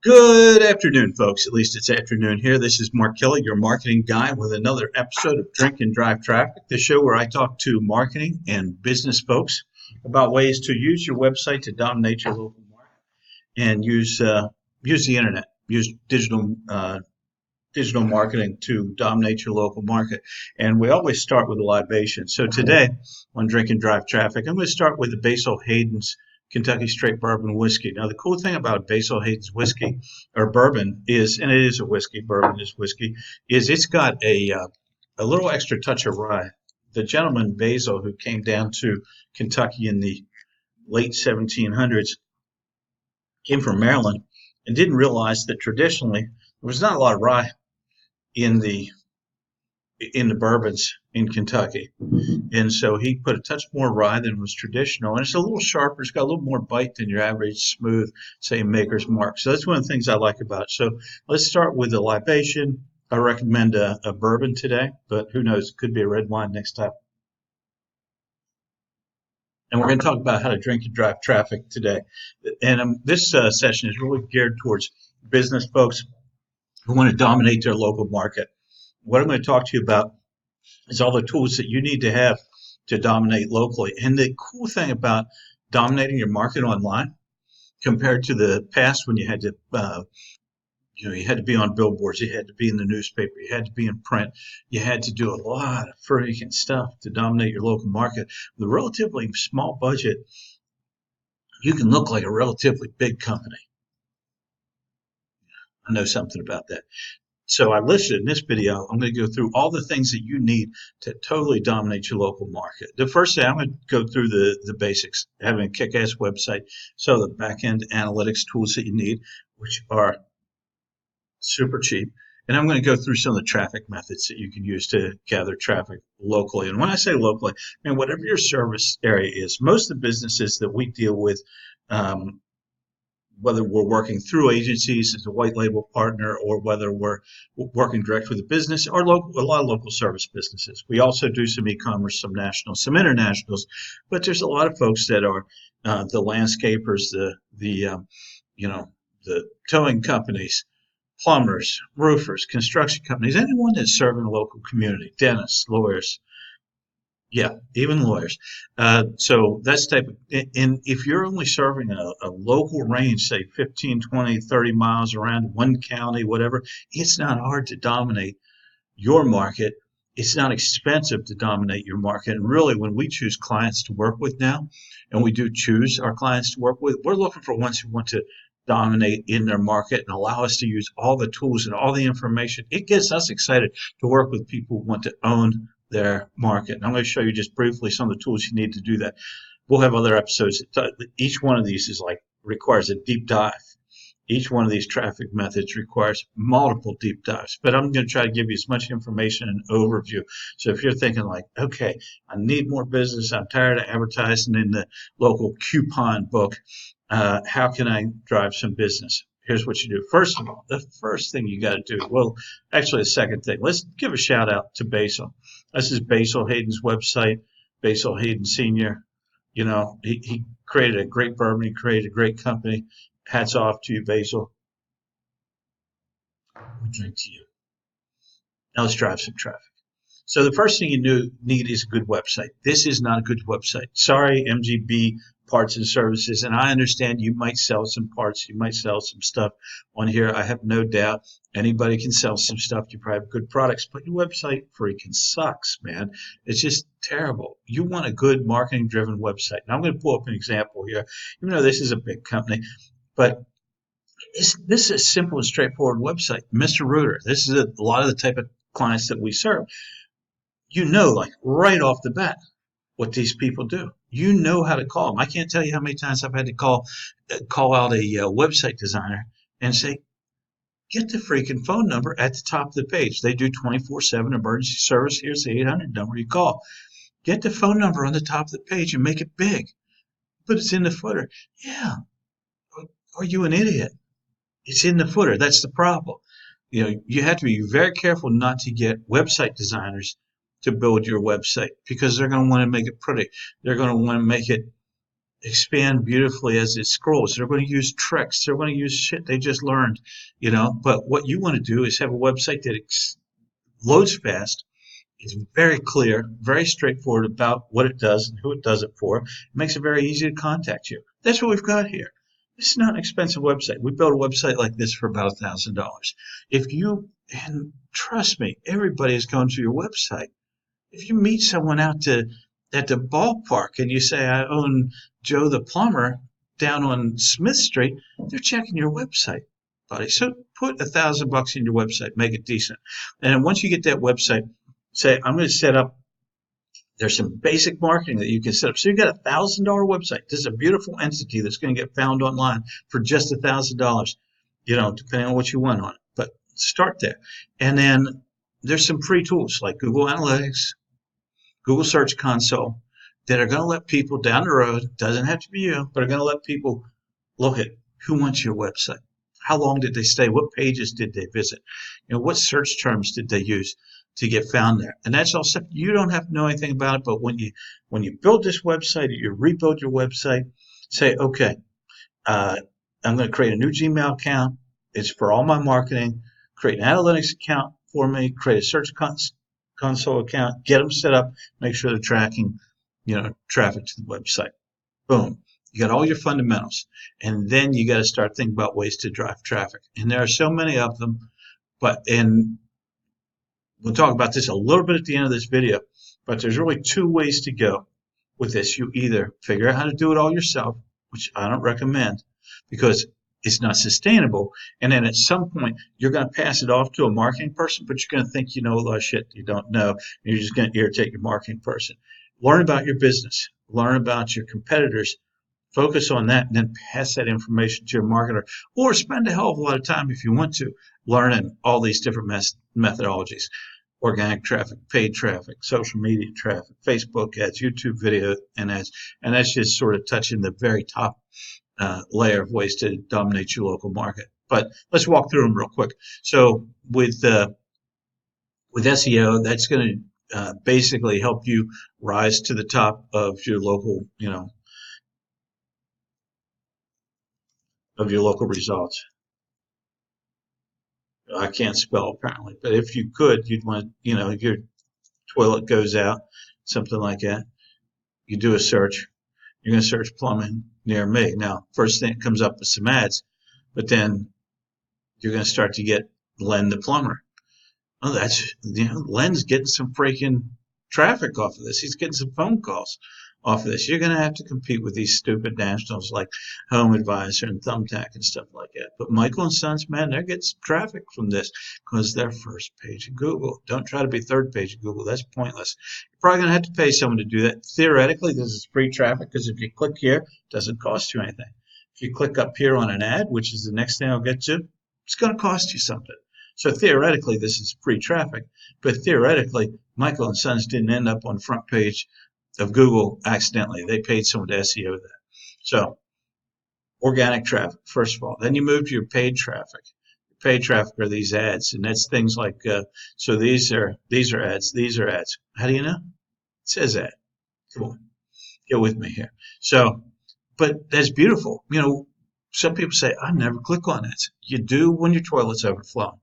Good afternoon, folks. At least it's afternoon here. This is Mark Kelly, your marketing guy, with another episode of Drink and Drive Traffic, the show where I talk to marketing and business folks about ways to use your website to dominate your local market and use the internet, use digital marketing to dominate your local market. And we always start with a libation. So today on Drink and Drive Traffic, I'm going to start with the Basil Hayden's Kentucky Straight Bourbon Whiskey. Now, the cool thing about Basil Hayden's whiskey or bourbon is, and it is a whiskey, bourbon is whiskey, is it's got a little extra touch of rye. The gentleman Basil, who came down to Kentucky in the late 1700s, came from Maryland and didn't realize that traditionally there was not a lot of rye in the bourbons in Kentucky. And so he put a touch more rye than was traditional. And it's a little sharper. It's got a little more bite than your average smooth, say, Maker's Mark. So that's one of the things I like about it. So let's start with the libation. I recommend a bourbon today, but who knows? It could be a red wine next time. And we're going to talk about how to drink and drive traffic today. And this session is really geared towards business folks who want to dominate their local market. What I'm going to talk to you about is all the tools that you need to have to dominate locally. And the cool thing about dominating your market online compared to the past when you had to, you had to be on billboards, you had to be in the newspaper, you had to be in print, you had to do a lot of freaking stuff to dominate your local market. With a relatively small budget, you can look like a relatively big company. I know something about that. So I listed in this video, I'm going to go through all the things that you need to totally dominate your local market. The first thing, I'm going to go through the basics, having a kick-ass website. So the back-end analytics tools that you need, which are super cheap. And I'm going to go through some of the traffic methods that you can use to gather traffic locally. And when I say locally, I mean, whatever your service area is, most of the businesses that we deal with, whether we're working through agencies as a white label partner or whether we're working direct with a business or a lot of local service businesses. We also do some e-commerce, some nationals, some internationals, but there's a lot of folks that are the landscapers, the towing companies, plumbers, roofers, construction companies, anyone that's serving a local community, dentists, lawyers, yeah, even lawyers. So that's type of, and if you're only serving a local range, say 15, 20, 30 miles around one county, whatever, it's not hard to dominate your market. It's not expensive to dominate your market. And really, when we choose clients to work with now, and we do choose our clients to work with, we're looking for ones who want to dominate in their market and allow us to use all the tools and all the information. It gets us excited to work with people who want to own their market. And I'm going to show you just briefly some of the tools you need to do that. We'll have other episodes. Each one of these is requires a deep dive. Each one of these traffic methods requires multiple deep dives, but I'm going to try to give you as much information and overview. So if you're thinking like, okay, I need more business, I'm tired of advertising in the local coupon book, how can I drive some business? Here's what you do. First of all, the first thing you got to do, well, actually the second thing, let's give a shout out to Basil. This is Basil Hayden's website, Basil Hayden Sr. You know, he created a great bourbon, he created a great company. Hats off to you, Basil. We drink to you. Now let's drive some traffic. So the first thing you need is a good website. This is not a good website. Sorry, MGB Parts and Services, and I understand you might sell some parts, you might sell some stuff on here. I have no doubt anybody can sell some stuff. You probably have good products, but your website freaking sucks, man. It's just terrible. You want a good marketing-driven website. Now I'm going to pull up an example here. Even though this is a big company, but this is a simple and straightforward website. Mr. Rooter, this is a lot of the type of clients that we serve. You know, like right off the bat, what these people do. You know how to call them. I can't tell you how many times I've had to call out a website designer and say, get the freaking phone number at the top of the page. They do 24/7 emergency service. Here's the 800 number you call. Get the phone number on the top of the page and make it big. But it's in the footer. Yeah. Are you an idiot? It's in the footer. That's the problem. You know, you have to be very careful not to get website designers to build your website because they're going to want to make it pretty. They're going to want to make it expand beautifully as it scrolls. They're going to use tricks. They're going to use shit they just learned, But what you want to do is have a website that loads fast, is very clear, very straightforward about what it does and who it does it for. It makes it very easy to contact you. That's what we've got here. This is not an expensive website. We built a website like this for about $1,000. If you, and trust me, everybody is going to your website. If you meet someone at the ballpark and you say, I own Joe the plumber down on Smith Street, they're checking your website, buddy. So put $1,000 in your website, make it decent. And then once you get that website, say, I'm going to set up, there's some basic marketing that you can set up. So you got $1,000 website. This is a beautiful entity that's going to get found online for just $1,000, depending on what you want on it. But start there. And then there's some free tools like Google Analytics, Google Search Console that are going to let people down the road, doesn't have to be you, but are going to let people look at who wants your website. How long did they stay? What pages did they visit? What search terms did they use to get found there? And that's all stuff you don't have to know anything about it. But when you build this website, you rebuild your website, say, okay, I'm going to create a new Gmail account. It's for all my marketing. Create an analytics account for me. Create a search console account. Get them set up. Make sure they're tracking, traffic to the website. Boom. You got all your fundamentals, and then you got to start thinking about ways to drive traffic. And there are so many of them, and we'll talk about this a little bit at the end of this video, but there's really two ways to go with this. You either figure out how to do it all yourself, which I don't recommend because it's not sustainable, and then at some point you're going to pass it off to a marketing person, but you're going to think you know a lot of shit you don't know, and you're just going to irritate your marketing person. Learn about your business. Learn about your competitors. Focus on that and then pass that information to your marketer, or spend a hell of a lot of time if you want to learning all these different methodologies: organic traffic, paid traffic, social media traffic, Facebook ads, YouTube video and ads. And that's just sort of touching the very top layer of ways to dominate your local market. But let's walk through them real quick. So with SEO, that's going to basically help you rise to the top of your local, of your local results. I can't spell apparently, but if you could, you'd want, if your toilet goes out, something like that, you do a search. You're going to search plumbing near me. Now, first thing that comes up is some ads, but then you're going to start to get Len the plumber. Oh, that's, Len's getting some freaking traffic off of this. He's getting some phone calls off of this. You're going to have to compete with these stupid nationals like Home Advisor and Thumbtack and stuff like that. But Michael and Sons, man, they're getting some traffic from this because they're first page of Google. Don't try to be third page of Google. That's pointless. You're probably going to have to pay someone to do that. Theoretically, this is free traffic because if you click here, it doesn't cost you anything. If you click up here on an ad, which is the next thing I'll get to, it's going to cost you something. So theoretically, this is free traffic, but theoretically, Michael and Sons didn't end up on the front page of Google accidentally. They paid someone to SEO that. So organic traffic, first of all. Then you move to your paid traffic. Paid traffic are these ads, and that's things like, so these are ads, these are ads. How do you know? It says ad. Come on, get with me here. So, but that's beautiful. Some people say, I never click on ads. You do when your toilet's overflowing.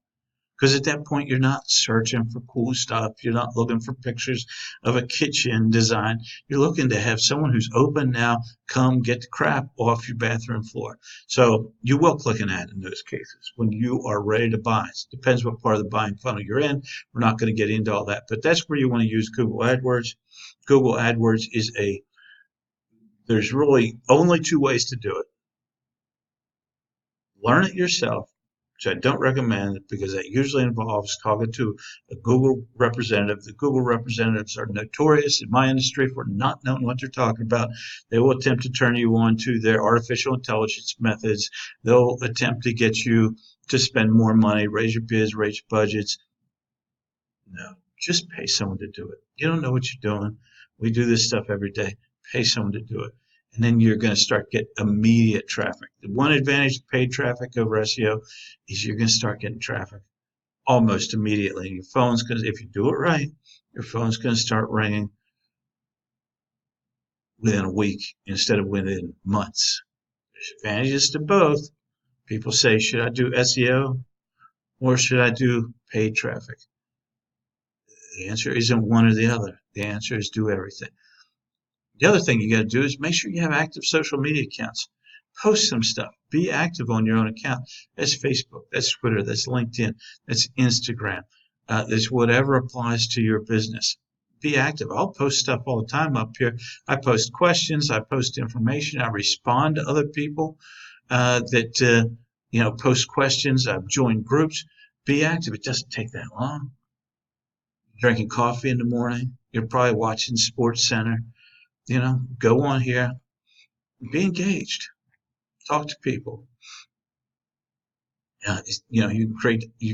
Because at that point, you're not searching for cool stuff. You're not looking for pictures of a kitchen design. You're looking to have someone who's open now come get the crap off your bathroom floor. So you will click an ad in those cases when you are ready to buy. It depends what part of the buying funnel you're in. We're not going to get into all that. But that's where you want to use Google AdWords. Google AdWords is there's really only two ways to do it. Learn it yourself, which I don't recommend because that usually involves talking to a Google representative. The Google representatives are notorious in my industry for not knowing what they're talking about. They will attempt to turn you on to their artificial intelligence methods. They'll attempt to get you to spend more money, raise your bids, raise your budgets. No, just pay someone to do it. You don't know what you're doing. We do this stuff every day. Pay someone to do it. And then you're going to start getting immediate traffic. The one advantage of paid traffic over SEO is you're going to start getting traffic almost immediately. Your phone's going to, if you do it right, your phone's going to start ringing within a week instead of within months. There's advantages to both. People say, should I do SEO or should I do paid traffic? The answer isn't one or the other. The answer is do everything. The other thing you got to do is make sure you have active social media accounts. Post some stuff. Be active on your own account. That's Facebook, that's Twitter, that's LinkedIn, that's Instagram. That's whatever applies to your business. Be active. I'll post stuff all the time up here. I post questions. I post information. I respond to other people that post questions. I've joined groups. Be active. It doesn't take that long. Drinking coffee in the morning. You're probably watching Sports Center. Go on here. Be engaged. Talk to people. You can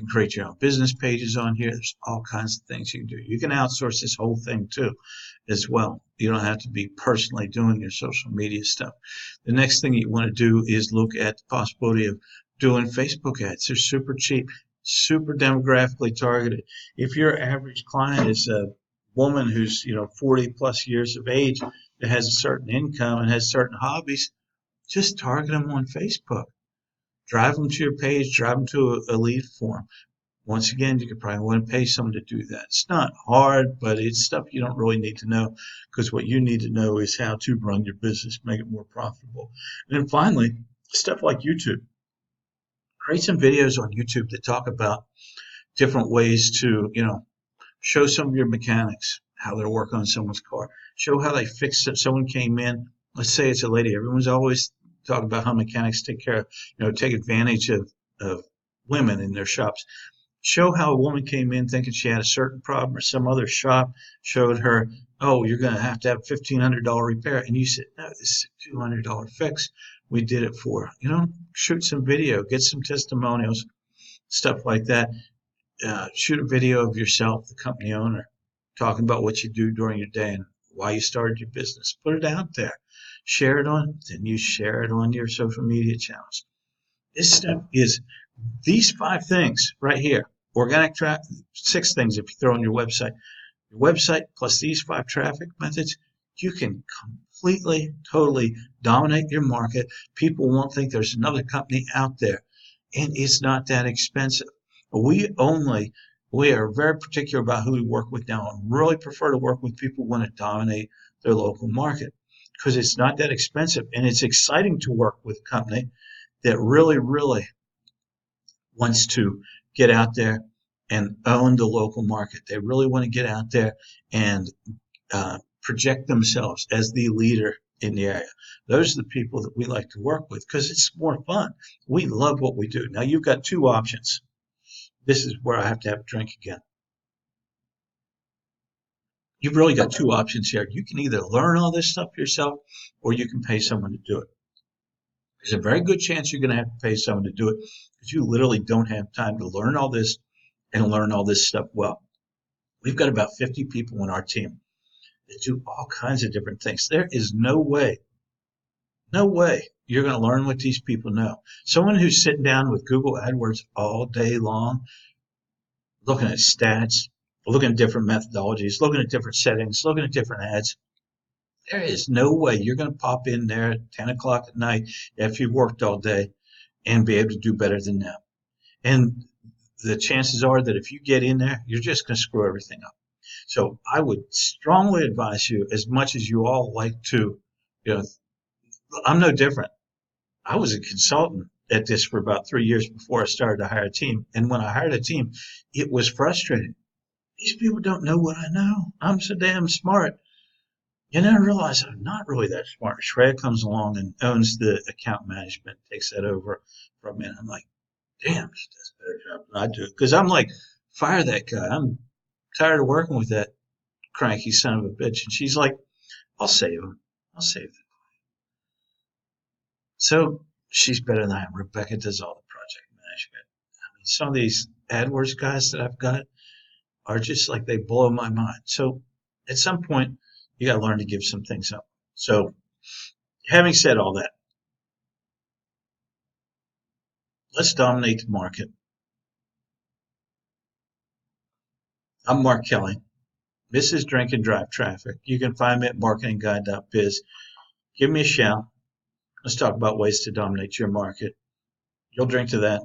create your own business pages on here. There's all kinds of things you can do. You can outsource this whole thing too, as well. You don't have to be personally doing your social media stuff. The next thing you want to do is look at the possibility of doing Facebook ads. They're super cheap, super demographically targeted. If your average client is a woman who's 40 plus years of age that has a certain income and has certain hobbies, just target them on Facebook. Drive them to your page, drive them to a lead form. Once again, you could probably want to pay someone to do that. It's not hard, but it's stuff you don't really need to know, because what you need to know is how to run your business, make it more profitable. And then finally, stuff like YouTube. Create some videos on YouTube that talk about different ways to, show some of your mechanics, how they're working on someone's car. Show how they fixed it. Someone came in, let's say it's a lady. Everyone's always talking about how mechanics take advantage of women in their shops. Show how a woman came in thinking she had a certain problem, or some other shop showed her, oh, you're going to have $1,500 repair. And you said, no, this is a $200 fix. We did it for her. Shoot some video, get some testimonials, stuff like that. Shoot a video of yourself, the company owner, talking about what you do during your day and why you started your business. Put it out there. Share it then you share it on your social media channels. This stuff is these 5 things right here. Organic traffic, 6 things if you throw on your website. Your website plus these 5 traffic methods, you can completely, totally dominate your market. People won't think there's another company out there. And it's not that expensive. We are very particular about who we work with now, and really prefer to work with people who want to dominate their local market, because it's not that expensive, and it's exciting to work with a company that really, really wants to get out there and own the local market. They really want to get out there and project themselves as the leader in the area. Those are the people that we like to work with because it's more fun. We love what we do. Now, you've got 2 options. This is where I have to have a drink again. You've really got 2 options here. You can either learn all this stuff yourself, or you can pay someone to do it. There's a very good chance you're going to have to pay someone to do it, because you literally don't have time to learn all this and learn all this stuff well. We've got about 50 people on our team that do all kinds of different things. There is no way you're going to learn what these people know. Someone who's sitting down with Google AdWords all day long, looking at stats, looking at different methodologies, looking at different settings, looking at different ads, there is no way you're going to pop in there at 10 o'clock at night after you've worked all day and be able to do better than them. And the chances are that if you get in there, you're just going to screw everything up. So I would strongly advise you, as much as you all like to, I'm no different. I was a consultant at this for about 3 years before I started to hire a team. And when I hired a team, it was frustrating. These people don't know what I know. I'm so damn smart. And then I realized I'm not really that smart. Shreya comes along and owns the account management, takes that over from me. And I'm like, damn, she does a better job than I do. Because I'm like, fire that guy. I'm tired of working with that cranky son of a bitch. And she's like, I'll save him. I'll save them. So she's better than I am. Rebecca does all the project management. I mean, some of these AdWords guys that I've got are just like, they blow my mind. So at some point, you got to learn to give some things up. So having said all that, let's dominate the market. I'm Mark Kelly. This is Drink and Drive Traffic. You can find me at marketingguide.biz. Give me a shout. Let's talk about ways to dominate your market. You'll drink to that.